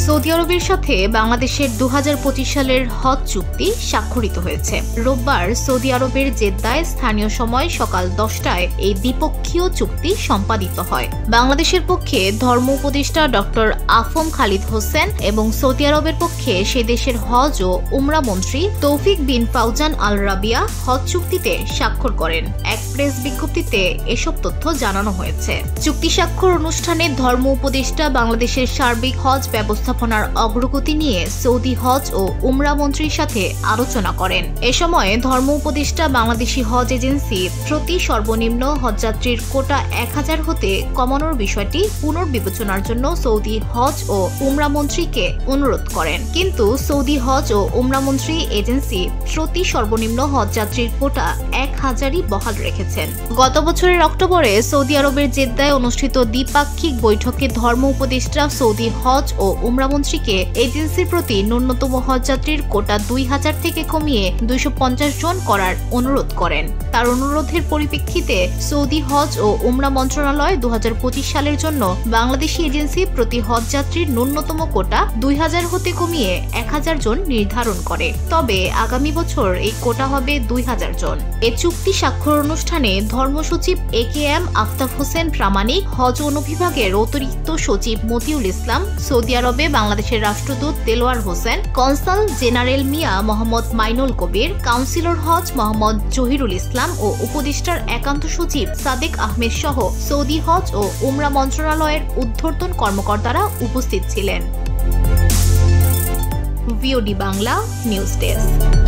Saudi আরবের সাথে বাংলাদেশের 2025 সালের হজ চুক্তি স্বাক্ষরিত হয়েছে। রোববার সৌদি আরবের জেদ্দায় স্থানীয় সময় সকাল 10টায় এই দ্বিপক্ষীয় চুক্তি সম্পাদিত হয়। বাংলাদেশের পক্ষে ধর্ম উপদেষ্টা ডক্টর আফম খালিদ হোসেন এবং সৌদি আরবের পক্ষে সে দেশের হজ ও উমরা মন্ত্রী তৌফিক বিন ফাউজান আল রাবিয়া হজ চুক্তিতে স্বাক্ষর করেন। এক প্রেস বিজ্ঞপ্তিতে এসব তথ্য জানানো হয়েছে। চুক্তি স্বাক্ষর অনুষ্ঠানে ধর্ম উপদেষ্টা বাংলাদেশের সার্বিক হজ ব্যবস্থাপনার অগ্রগতি নিয়ে সৌদি হজ ও উমরা মন্ত্রীর সাথে আলোচনা করেন। এ সময় ধর্ম উপদেষ্টা বাংলাদেশি হজ এজেন্সি প্রতি সর্বনিম্ন হজযাত্রীর কোটা 1000 হতে কমানোর বিষয়টি পুনর্বিবেচনার জন্য সৌদি হজ ও উমরা মন্ত্রীকে অনুরোধ করেন। কিন্তু সৌদি হজ ও উমরা মন্ত্রী এজেন্সি প্রতি সর্বনিম্ন হজযাত্রীর কোটা 1000ই বহাল রেখেছেন। গত বছরের অক্টোবরে সৌদি আরবের জেদ্দায় অনুষ্ঠিত দ্বিপাক্ষিক বৈঠকে ধর্ম উপদেষ্টা সৌদি হজ ও উমরা মন্ত্রীকে এজেন্সির প্রতি ন্যূনতম হজযাত্রীর কোটা 2000 থেকে কমিয়ে 250 জন করার অনুরোধ করেন। তার অনুরোধের পরিপ্রেক্ষিতে সৌদি হজ ও উমরা মন্ত্রণালয় 2025 সালের জন্য বাংলাদেশি এজেন্সি প্রতি হজযাত্রীর ন্যূনতম কোটা 2000 হতে কমিয়ে 1000 জন নির্ধারণ করে। তবে আগামী বছর এই কোটা হবে 2000 জন। এ চুক্তি স্বাক্ষর অনুষ্ঠানে ধর্মসচিব AKM আফতাব হোসেন প্রামাণিক, হজ অনুবিভাগের অতিরিক্ত সচিব মতিউল ইসলাম, সৌদি আরবে বাংলাদেশের রাষ্ট্রদূত দেলোয়ার হোসেন, কনসাল জেনারেল মিয়া মোহাম্মদ মাইনুল কবির, কাউন্সিলর হজ মোহাম্মদ জহিরুল ইসলাম ও উপদেষ্টার একান্ত সচিব সাদেক আহমেদ সহ সৌদি হজ ও উমরা মন্ত্রণালয়ের ঊর্ধ্বতন কর্মকর্তারা উপস্থিত ছিলেন। VOD Bangla news desk.